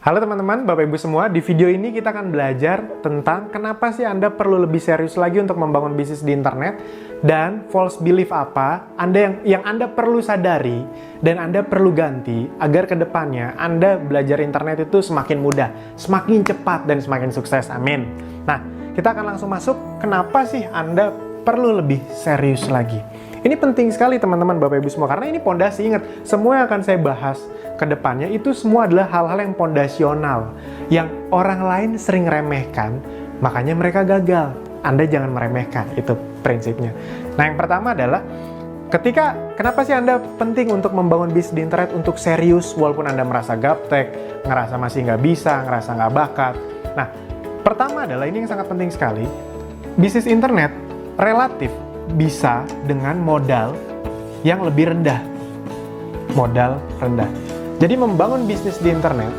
Halo teman-teman, Bapak Ibu semua. Di video ini kita akan belajar tentang kenapa sih Anda perlu lebih serius lagi untuk membangun bisnis di internet dan false belief apa yang Anda perlu sadari dan Anda perlu ganti agar kedepannya Anda belajar internet itu semakin mudah, semakin cepat, dan semakin sukses. Amin. Nah, kita akan langsung masuk. Kenapa sih Anda perlu lebih serius lagi? Ini penting sekali teman-teman, Bapak Ibu semua, karena ini pondasi. Ingat, semua yang akan saya bahas ke depannya itu semua adalah hal-hal yang pondasional, yang orang lain sering remehkan, makanya mereka gagal. Anda jangan meremehkan, itu prinsipnya. Nah, yang pertama adalah kenapa sih Anda penting untuk membangun bisnis di internet untuk serius walaupun Anda merasa gaptek, ngerasa masih nggak bisa, ngerasa nggak bakat. Nah, pertama adalah ini yang sangat penting sekali, bisnis internet relatif bisa dengan modal yang lebih rendah. Modal rendah. Jadi membangun bisnis di internet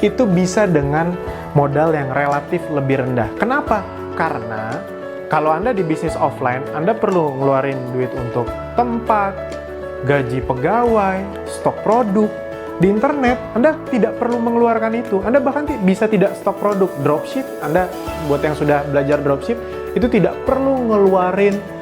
itu bisa dengan modal yang relatif lebih rendah. Kenapa? Karena kalau Anda di bisnis offline, Anda perlu ngeluarin duit untuk tempat, gaji pegawai, stok produk. Di internet, Anda tidak perlu mengeluarkan itu. Anda bahkan bisa tidak stok produk. Dropship, Anda buat yang sudah belajar dropship, itu tidak perlu ngeluarin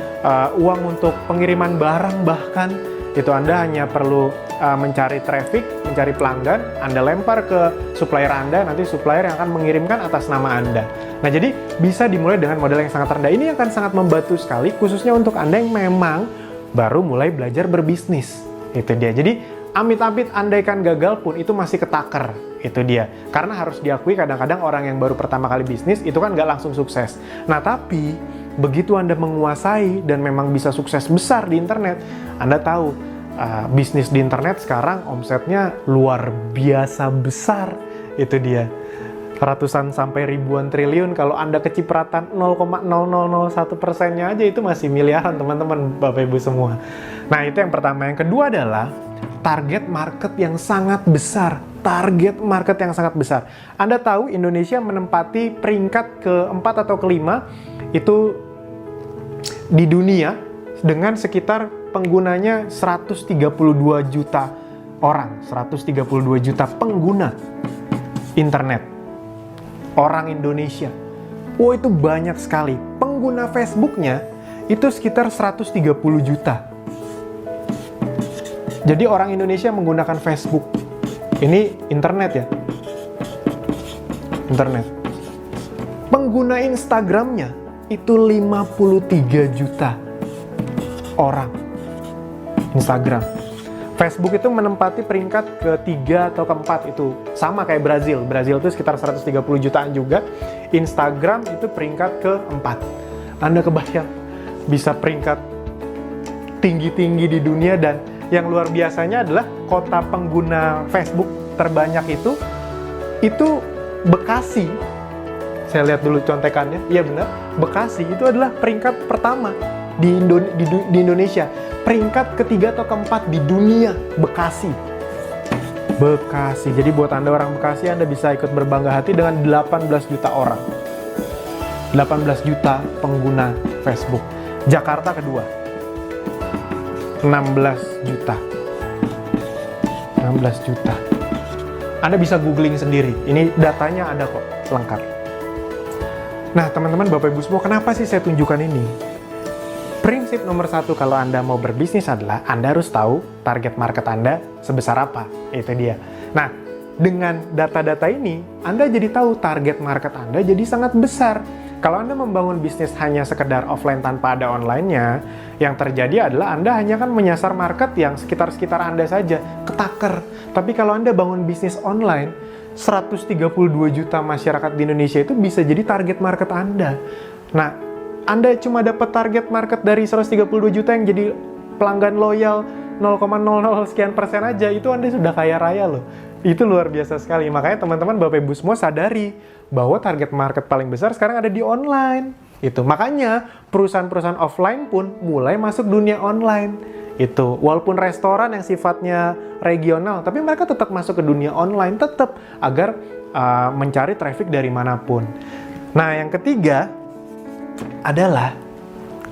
uang untuk pengiriman barang, bahkan itu Anda hanya perlu mencari traffic, mencari pelanggan, Anda lempar ke supplier Anda, nanti supplier yang akan mengirimkan atas nama Anda. Nah, jadi bisa dimulai dengan modal yang sangat rendah. Ini akan sangat membantu sekali, khususnya untuk Anda yang memang baru mulai belajar berbisnis. Itu dia. Jadi, amit-amit andaikan gagal pun itu masih ketaker. Itu dia. Karena harus diakui kadang-kadang orang yang baru pertama kali bisnis itu kan nggak langsung sukses. Nah, tapi begitu Anda menguasai dan memang bisa sukses besar di internet, Anda tahu bisnis di internet sekarang omsetnya luar biasa besar. Itu dia. Ratusan sampai ribuan triliun. Kalau Anda kecipratan 0,0001%-nya aja itu masih miliaran, teman-teman, Bapak Ibu semua. Nah, itu yang pertama. Yang kedua adalah target market yang sangat besar. Target market yang sangat besar. Anda tahu Indonesia menempati peringkat keempat atau kelima itu di dunia dengan sekitar penggunanya 132 juta orang. 132 juta pengguna internet. Orang Indonesia. Oh, itu banyak sekali. Pengguna Facebooknya itu sekitar 130 juta. Jadi orang Indonesia menggunakan Facebook. Ini internet ya. Internet. Pengguna Instagramnya itu 53 juta orang. Instagram. Facebook itu menempati peringkat ketiga atau keempat, itu sama kayak Brazil. Brazil itu sekitar 130 jutaan juga. Instagram itu peringkat keempat. Anda kebayang bisa peringkat tinggi-tinggi di dunia, dan yang luar biasanya adalah kota pengguna Facebook terbanyak itu Bekasi. Saya lihat dulu contekannya. Iya benar, Bekasi itu adalah peringkat pertama di Indonesia. Peringkat ketiga atau keempat di dunia, Bekasi. Bekasi. Jadi buat Anda orang Bekasi, Anda bisa ikut berbangga hati dengan 18 juta orang. 18 juta pengguna Facebook. Jakarta kedua. 16 juta. 16 juta. Anda bisa googling sendiri. Ini datanya ada kok, lengkap. Nah, teman-teman, Bapak Ibu semua, kenapa sih saya tunjukkan ini? Prinsip nomor satu kalau Anda mau berbisnis adalah Anda harus tahu target market Anda sebesar apa. Itu dia. Nah, dengan data-data ini, Anda jadi tahu target market Anda jadi sangat besar. Kalau Anda membangun bisnis hanya sekedar offline tanpa ada online-nya, yang terjadi adalah Anda hanya kan menyasar market yang sekitar-sekitar Anda saja, ketaker. Tapi kalau Anda bangun bisnis online, 132 juta masyarakat di Indonesia itu bisa jadi target market Anda. Nah, Anda cuma dapat target market dari 132 juta yang jadi pelanggan loyal 0,00 sekian persen aja, itu Anda sudah kaya raya loh. Itu luar biasa sekali. Makanya teman-teman, Bapak Ibu semua sadari bahwa target market paling besar sekarang ada di online. Itu makanya perusahaan-perusahaan offline pun mulai masuk dunia online. Itu walaupun restoran yang sifatnya regional, tapi mereka tetap masuk ke dunia online, tetap agar mencari traffic dari manapun. Nah, yang ketiga adalah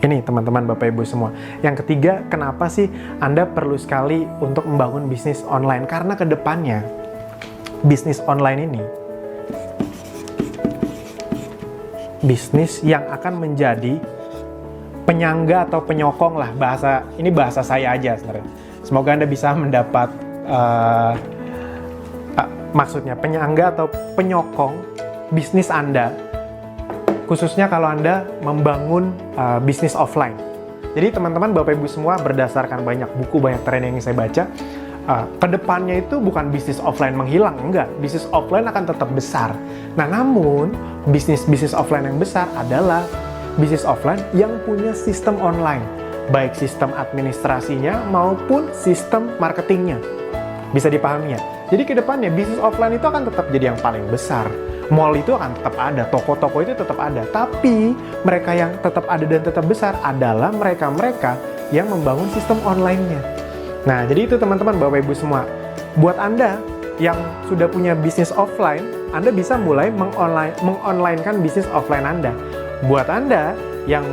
ini, teman-teman, Bapak Ibu semua. Yang ketiga, kenapa sih Anda perlu sekali untuk membangun bisnis online? Karena kedepannya bisnis online ini bisnis yang akan menjadi penyangga atau penyokong lah, ini bahasa saya aja sebenarnya. Semoga Anda bisa mendapat maksudnya penyangga atau penyokong bisnis Anda, khususnya kalau Anda membangun bisnis offline. Jadi teman-teman, Bapak Ibu semua, berdasarkan banyak buku, banyak training yang saya baca, kedepannya itu bukan bisnis offline menghilang, enggak. Bisnis offline akan tetap besar. Nah, namun bisnis offline yang besar adalah bisnis offline yang punya sistem online, baik sistem administrasinya maupun sistem marketingnya. Bisa dipahami ya? Jadi kedepannya bisnis offline itu akan tetap jadi yang paling besar. Mall itu akan tetap ada, toko-toko itu tetap ada. Tapi mereka yang tetap ada dan tetap besar adalah mereka-mereka yang membangun sistem online-nya. Nah, jadi itu teman-teman, Bapak Ibu semua. Buat Anda yang sudah punya bisnis offline, Anda bisa mulai mengonlinekan bisnis offline Anda. Buat Anda yang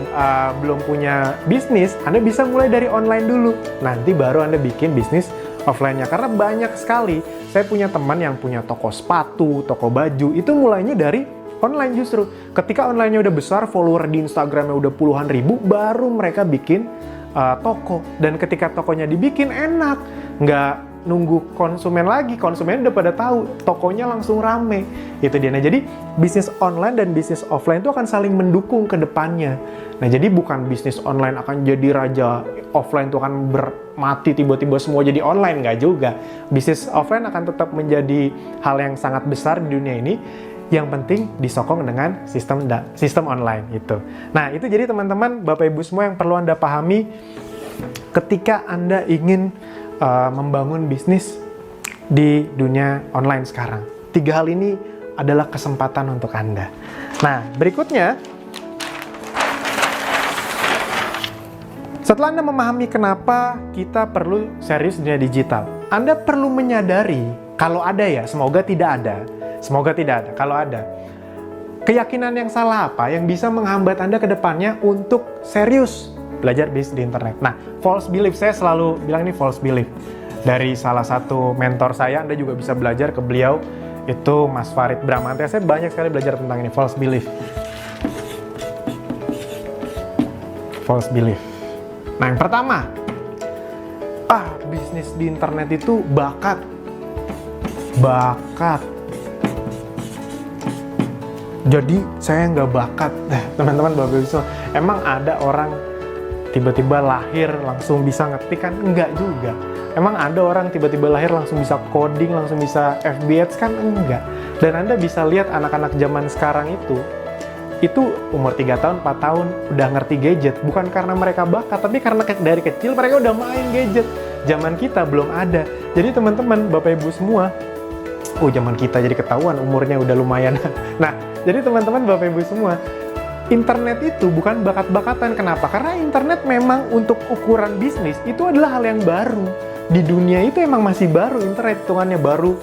belum punya bisnis, Anda bisa mulai dari online dulu. Nanti baru Anda bikin bisnis offline-nya. Karena banyak sekali, saya punya teman yang punya toko sepatu, toko baju, itu mulainya dari online justru. Ketika online-nya udah besar, follower di Instagram-nya udah puluhan ribu, baru mereka bikin toko. Dan ketika tokonya dibikin, enak, nggak nunggu konsumen lagi, konsumen udah pada tahu, tokonya langsung rame. Itu dia. Nah, jadi bisnis online dan bisnis offline itu akan saling mendukung ke depannya. Nah, jadi bukan bisnis online akan jadi raja, offline itu akan mati tiba-tiba semua jadi online, nggak juga. Bisnis offline akan tetap menjadi hal yang sangat besar di dunia ini. Yang penting disokong dengan sistem online itu. Nah, itu jadi teman-teman, Bapak Ibu semua, yang perlu Anda pahami ketika Anda ingin membangun bisnis di dunia online sekarang. 3 hal ini adalah kesempatan untuk Anda. Nah, berikutnya, setelah Anda memahami kenapa kita perlu serius di dunia digital, Anda perlu menyadari, kalau ada ya, semoga tidak ada, kalau ada keyakinan yang salah apa yang bisa menghambat Anda ke depannya untuk serius belajar bisnis di internet. Nah, false belief, saya selalu bilang ini false belief. Dari salah satu mentor saya, Anda juga bisa belajar ke beliau, itu Mas Farid Bramantya. Saya banyak sekali belajar tentang ini, false belief. False belief. Nah, yang pertama, bisnis di internet itu bakat. Jadi saya nggak bakat. Teman-teman, Bapak Ibu semua, emang ada orang tiba-tiba lahir langsung bisa ngetik kan? Enggak juga. Emang ada orang tiba-tiba lahir langsung bisa coding, langsung bisa FB Ads kan? Enggak. Dan Anda bisa lihat anak-anak zaman sekarang itu umur 3 tahun, 4 tahun udah ngerti gadget. Bukan karena mereka bakat, tapi karena dari kecil mereka udah main gadget. Zaman kita belum ada. Jadi teman-teman, Bapak Ibu semua, zaman kita jadi ketahuan umurnya udah lumayan. Nah, jadi teman-teman, Bapak Ibu semua, internet itu bukan bakat-bakatan. Kenapa? Karena internet memang untuk ukuran bisnis itu adalah hal yang baru. Di dunia itu emang masih baru, internet hitungannya baru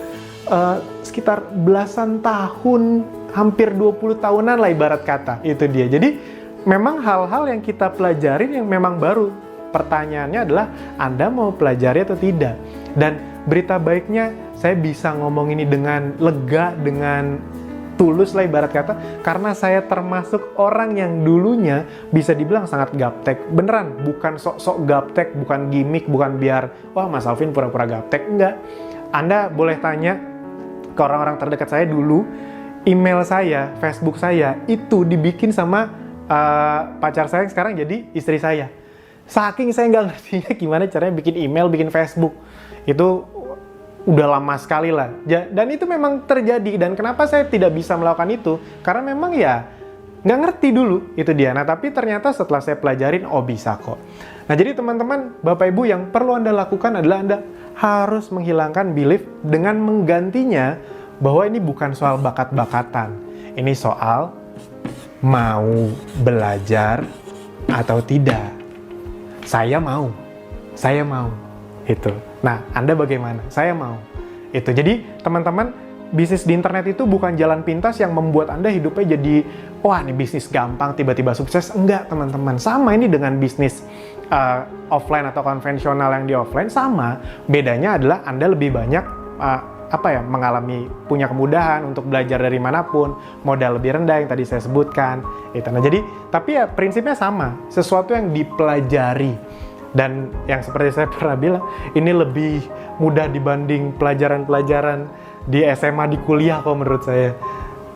sekitar belasan tahun, hampir 20 tahunan lah ibarat kata. Itu dia. Jadi memang hal-hal yang kita pelajarin yang memang baru. Pertanyaannya adalah Anda mau pelajari atau tidak. Dan berita baiknya, saya bisa ngomong ini dengan lega, dengan tulus lah ibarat kata, karena saya termasuk orang yang dulunya bisa dibilang sangat gaptek. Beneran, bukan sok-sok gaptek, bukan gimmick, bukan biar, wah Mas Alvin pura-pura gaptek, enggak. Anda boleh tanya ke orang-orang terdekat saya dulu, email saya, Facebook saya, itu dibikin sama pacar saya yang sekarang jadi istri saya. Saking saya nggak ngertinya gimana caranya bikin email, bikin Facebook. Itu udah lama sekali lah. Dan itu memang terjadi. Dan kenapa saya tidak bisa melakukan itu? Karena memang ya nggak ngerti dulu, itu dia. Nah, tapi ternyata setelah saya pelajarin, bisa kok. Nah, jadi teman-teman, Bapak Ibu, yang perlu Anda lakukan adalah Anda harus menghilangkan belief dengan menggantinya bahwa ini bukan soal bakat-bakatan. Ini soal mau belajar atau tidak. Saya mau. Itu. Nah, Anda bagaimana? Saya mau. Itu. Jadi, teman-teman, bisnis di internet itu bukan jalan pintas yang membuat Anda hidupnya jadi, wah ini bisnis gampang, tiba-tiba sukses. Enggak, teman-teman. Sama ini dengan bisnis offline atau konvensional yang di offline, sama. Bedanya adalah Anda lebih banyak punya kemudahan untuk belajar dari manapun, modal lebih rendah yang tadi saya sebutkan. Itu. Nah, jadi tapi ya prinsipnya sama, sesuatu yang dipelajari. Dan yang seperti saya pernah bilang, ini lebih mudah dibanding pelajaran-pelajaran di SMA, di kuliah kok menurut saya.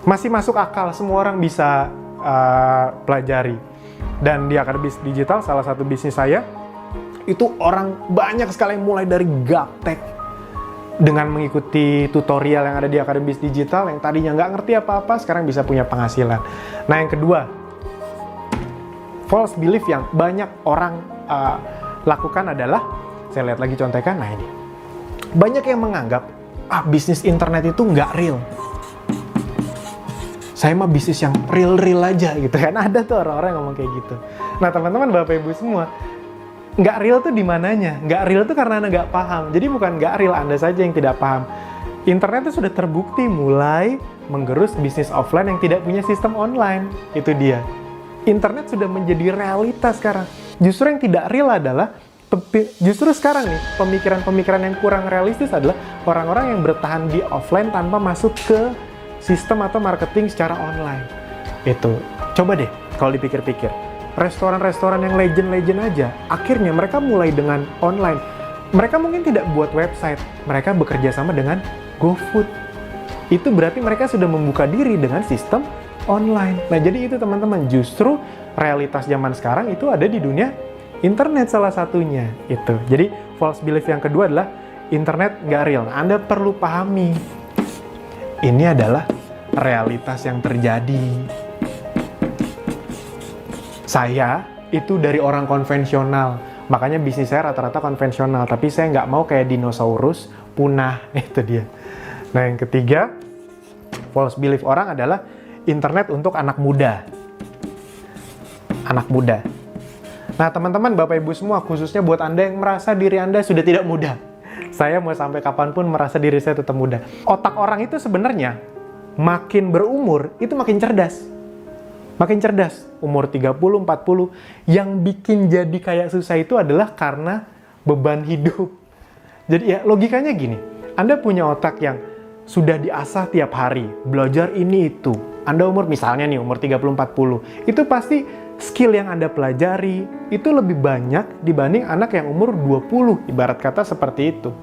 Masih masuk akal, semua orang bisa pelajari. Dan di Akademi Digital, salah satu bisnis saya, itu orang banyak sekali yang mulai dari gaptek dengan mengikuti tutorial yang ada di Akademi Digital, yang tadinya nggak ngerti apa-apa, sekarang bisa punya penghasilan. Nah, yang kedua, false belief yang banyak orang lakukan adalah, saya lihat lagi contekan, nah ini. Banyak yang menganggap, bisnis internet itu nggak real. Saya mah bisnis yang real-real aja gitu kan. Ada tuh orang-orang yang ngomong kayak gitu. Nah, teman-teman, Bapak Ibu semua, nggak real tuh di mananya? Nggak real tuh karena Anda nggak paham. Jadi bukan nggak real, Anda saja yang tidak paham. Internet itu sudah terbukti mulai menggerus bisnis offline yang tidak punya sistem online. Itu dia. Internet sudah menjadi realitas sekarang. Justru yang tidak real adalah, justru sekarang nih, pemikiran-pemikiran yang kurang realistis adalah orang-orang yang bertahan di offline tanpa masuk ke sistem atau marketing secara online. Itu. Coba deh kalau dipikir-pikir. Restoran-restoran yang legend-legend aja, akhirnya mereka mulai dengan online. Mereka mungkin tidak buat website, mereka bekerja sama dengan GoFood. Itu berarti mereka sudah membuka diri dengan sistem online. Nah, jadi itu teman-teman, justru realitas zaman sekarang itu ada di dunia internet salah satunya. Itu. Jadi false belief yang kedua adalah internet nggak real. Anda perlu pahami, ini adalah realitas yang terjadi. Saya itu dari orang konvensional, makanya bisnis saya rata-rata konvensional, tapi saya nggak mau kayak dinosaurus punah. Itu dia. Nah, yang ketiga, false belief orang adalah internet untuk anak muda. Anak muda. Nah, teman-teman, Bapak Ibu semua, khususnya buat Anda yang merasa diri Anda sudah tidak muda. Saya mau sampai kapanpun merasa diri saya tetap muda. Otak orang itu sebenarnya makin berumur, itu makin cerdas. Makin cerdas, umur 30, 40, yang bikin jadi kayak susah itu adalah karena beban hidup. Jadi ya logikanya gini, Anda punya otak yang sudah diasah tiap hari, belajar ini itu. Anda umur misalnya nih, umur 30, 40, itu pasti skill yang Anda pelajari itu lebih banyak dibanding anak yang umur 20, ibarat kata seperti itu.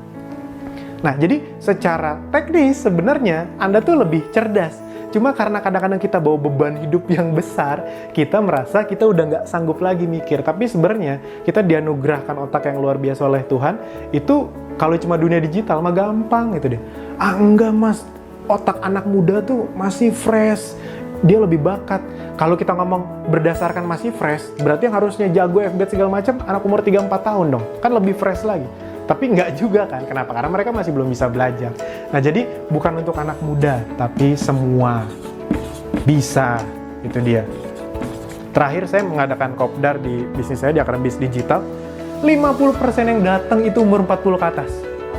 Nah, jadi secara teknis sebenarnya Anda tuh lebih cerdas. Cuma karena kadang-kadang kita bawa beban hidup yang besar, kita merasa kita udah nggak sanggup lagi mikir. Tapi sebenarnya kita dianugerahkan otak yang luar biasa oleh Tuhan. Itu kalau cuma dunia digital mah gampang gitu deh. Enggak mas, otak anak muda tuh masih fresh. Dia lebih bakat. Kalau kita ngomong berdasarkan masih fresh, berarti yang harusnya jago FB segala macam anak umur 3-4 tahun dong. Kan lebih fresh lagi. Tapi nggak juga kan, kenapa? Karena mereka masih belum bisa belajar. Nah, jadi bukan untuk anak muda, tapi semua bisa, itu dia. Terakhir saya mengadakan kopdar di bisnis saya, di Akademi Digital, 50% yang datang itu umur 40 ke atas.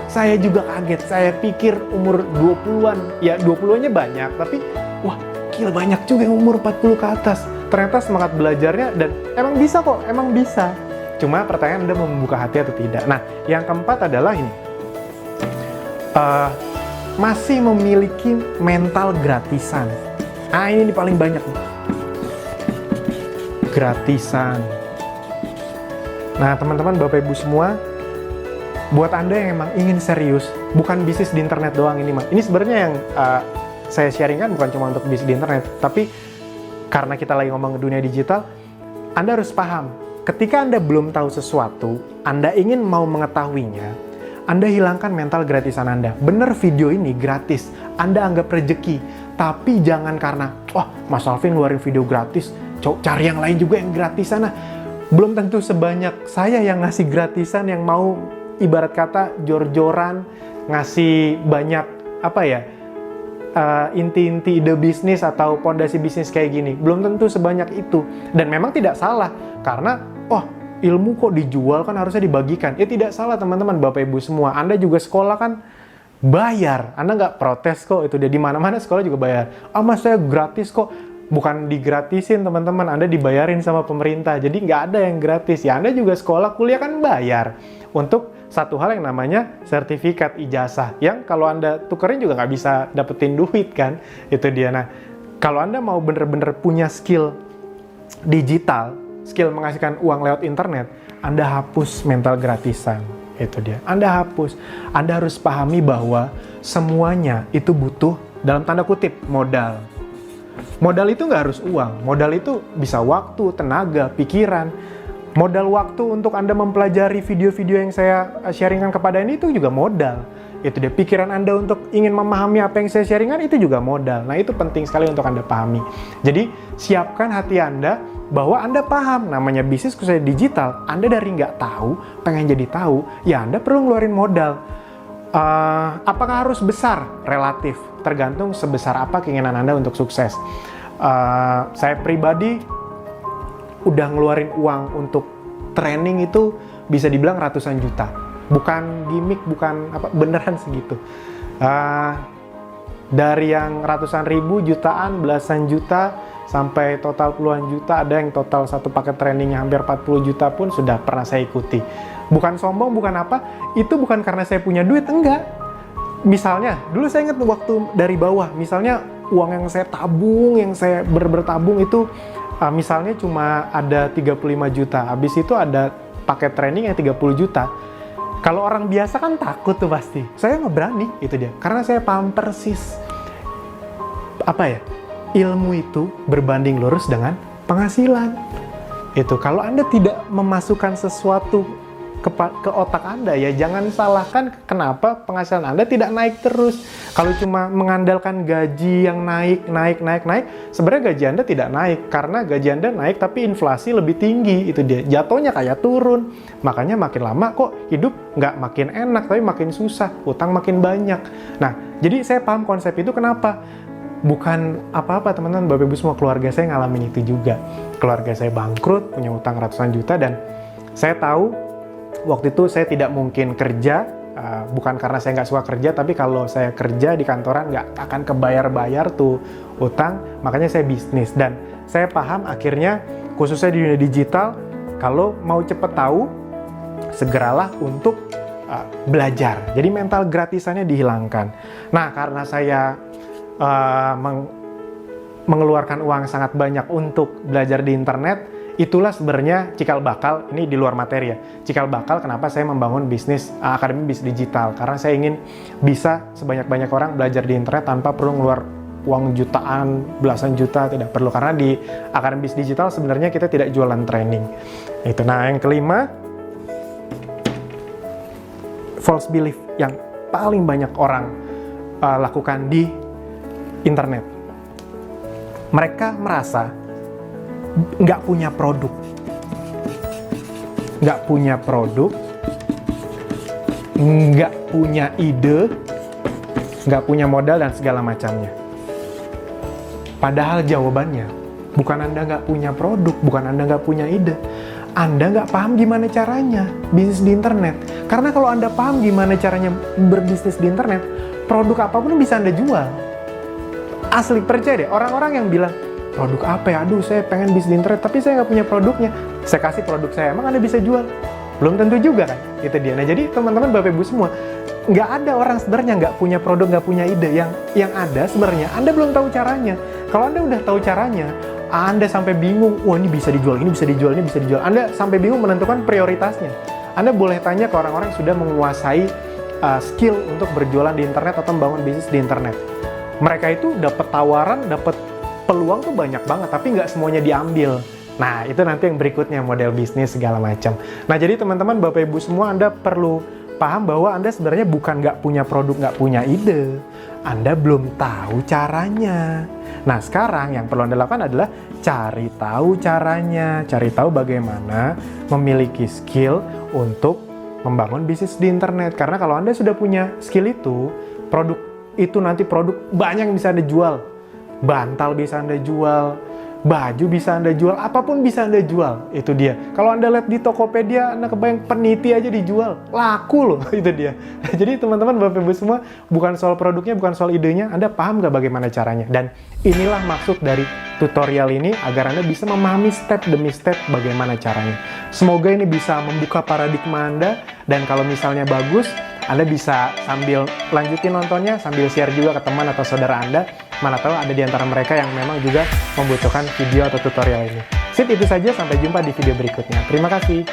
Saya juga kaget, saya pikir umur 20-an, ya 20-annya banyak, tapi wah gila banyak juga yang umur 40 ke atas. Ternyata semangat belajarnya, dan emang bisa kok, emang bisa. Cuma pertanyaan Anda mau membuka hati atau tidak. Nah, yang keempat adalah ini. Masih memiliki mental gratisan. Ini paling banyak nih. Gratisan. Nah, teman-teman, Bapak Ibu semua, buat Anda yang emang ingin serius, bukan bisnis di internet doang ini, Mas. Ini sebenarnya yang saya sharingkan bukan cuma untuk bisnis di internet, tapi karena kita lagi ngomong dunia digital, Anda harus paham. Ketika Anda belum tahu sesuatu, Anda ingin mau mengetahuinya, Anda hilangkan mental gratisan Anda. Bener, video ini gratis, Anda anggap rezeki. Tapi jangan karena, Mas Alvin ngeluarin video gratis, cari yang lain juga yang gratisan. Nah, belum tentu sebanyak saya yang ngasih gratisan, yang mau ibarat kata jor-joran, ngasih banyak, inti-inti ide bisnis atau pondasi bisnis kayak gini. Belum tentu sebanyak itu. Dan memang tidak salah, karena ilmu kok dijual, kan harusnya dibagikan. Ya tidak salah teman-teman, Bapak Ibu semua. Anda juga sekolah kan bayar. Anda nggak protes kok, itu dia. Di mana-mana sekolah juga bayar. Mas saya gratis kok. Bukan digratisin teman-teman, Anda dibayarin sama pemerintah. Jadi nggak ada yang gratis. Ya Anda juga sekolah, kuliah kan bayar untuk satu hal yang namanya sertifikat ijazah, yang kalau Anda tukerin juga nggak bisa dapetin duit kan, itu dia. Nah, kalau Anda mau bener-bener punya skill digital, skill menghasilkan uang lewat internet, Anda hapus mental gratisan, itu dia. Anda hapus, Anda harus pahami bahwa semuanya itu butuh, dalam tanda kutip, modal. Modal itu nggak harus uang, modal itu bisa waktu, tenaga, pikiran. Modal waktu untuk Anda mempelajari video-video yang saya sharingkan kepada ini itu juga modal. Itu dia, pikiran Anda untuk ingin memahami apa yang saya sharingkan itu juga modal. Nah, itu penting sekali untuk Anda pahami. Jadi, siapkan hati Anda bahwa Anda paham namanya bisnis khususnya digital. Anda dari nggak tahu, pengen jadi tahu, ya Anda perlu ngeluarin modal. Apakah harus besar? Relatif, tergantung sebesar apa keinginan Anda untuk sukses. Saya pribadi udah ngeluarin uang untuk training itu bisa dibilang ratusan juta. Bukan gimmick, bukan apa, beneran segitu. Dari yang ratusan ribu, jutaan, belasan juta, sampai total puluhan juta, ada yang total satu paket trainingnya hampir 40 juta pun sudah pernah saya ikuti. Bukan sombong, bukan apa, itu bukan karena saya punya duit, enggak. Misalnya, dulu saya ingat waktu dari bawah, misalnya uang yang saya tabung, yang saya bertabung itu, misalnya cuma ada 35 juta, habis itu ada paket training yang 30 juta. Kalau orang biasa kan takut tuh pasti. Saya nggak berani, itu dia. Karena saya paham persis, apa ya, ilmu itu berbanding lurus dengan penghasilan. Itu, kalau Anda tidak memasukkan sesuatu ke otak Anda, ya jangan salahkan kenapa penghasilan Anda tidak naik terus. Kalau cuma mengandalkan gaji yang naik, sebenarnya gaji Anda tidak naik, karena gaji Anda naik tapi inflasi lebih tinggi, itu dia. Jatuhnya kayak turun. Makanya makin lama kok hidup nggak makin enak, tapi makin susah, utang makin banyak. Nah, jadi saya paham konsep itu kenapa. Bukan apa-apa teman-teman, Bapak Ibu semua, keluarga saya ngalamin itu juga. Keluarga saya bangkrut, punya utang ratusan juta, dan saya tahu waktu itu saya tidak mungkin kerja, bukan karena saya nggak suka kerja, tapi kalau saya kerja di kantoran nggak akan kebayar-bayar tuh utang, makanya saya bisnis. Dan saya paham akhirnya, khususnya di dunia digital, kalau mau cepet tahu, segeralah untuk belajar. Jadi mental gratisannya dihilangkan. Nah, karena saya mengeluarkan uang sangat banyak untuk belajar di internet, itulah sebenarnya cikal bakal, ini di luar materi ya, cikal bakal kenapa saya membangun bisnis Akademi Bisnis Digital, karena saya ingin bisa sebanyak-banyak orang belajar di internet tanpa perlu ngeluar uang jutaan, belasan juta, tidak perlu, karena di Akademi Bisnis Digital sebenarnya kita tidak jualan training. Itu. Nah, yang kelima, false belief yang paling banyak orang lakukan di internet. Mereka merasa nggak punya produk, nggak punya ide, nggak punya modal dan segala macamnya. Padahal jawabannya bukan Anda nggak punya produk, bukan Anda nggak punya ide, Anda nggak paham gimana caranya bisnis di internet. Karena kalau Anda paham gimana caranya berbisnis di internet, produk apapun bisa Anda jual. Asli, percaya deh, orang-orang yang bilang, produk apa ya? Aduh, saya pengen bisnis di internet, tapi saya nggak punya produknya. Saya kasih produk saya, emang Anda bisa jual? Belum tentu juga kan? Itu dia. Nah, jadi teman-teman, Bapak Ibu semua, nggak ada orang sebenarnya nggak punya produk, nggak punya ide. Yang ada sebenarnya, Anda belum tahu caranya. Kalau Anda udah tahu caranya, Anda sampai bingung, wah ini bisa dijual, ini bisa dijual, ini bisa dijual. Anda sampai bingung menentukan prioritasnya. Anda boleh tanya ke orang-orang yang sudah menguasai skill untuk berjualan di internet atau membangun bisnis di internet. Mereka itu dapat tawaran, dapat peluang tuh banyak banget, tapi nggak semuanya diambil. Nah, itu nanti yang berikutnya, model bisnis segala macam. Nah, jadi teman-teman, Bapak Ibu semua, Anda perlu paham bahwa Anda sebenarnya bukan nggak punya produk, nggak punya ide. Anda belum tahu caranya. Nah, sekarang yang perlu Anda lakukan adalah cari tahu caranya, cari tahu bagaimana memiliki skill untuk membangun bisnis di internet. Karena kalau Anda sudah punya skill itu, produk itu nanti produk banyak yang bisa Anda jual. Bantal bisa Anda jual, baju bisa Anda jual, apapun bisa Anda jual, itu dia. Kalau Anda lihat di Tokopedia, Anda kebayang peniti aja dijual, laku loh, itu dia. Jadi teman-teman, Bapak Ibu semua, bukan soal produknya, bukan soal idenya, Anda paham nggak bagaimana caranya? Dan inilah maksud dari tutorial ini, agar Anda bisa memahami step demi step bagaimana caranya. Semoga ini bisa membuka paradigma Anda, dan kalau misalnya bagus, Anda bisa sambil lanjutin nontonnya, sambil share juga ke teman atau saudara Anda. Mana tahu ada di antara mereka yang memang juga membutuhkan video atau tutorial ini. Sip, itu saja. Sampai jumpa di video berikutnya. Terima kasih.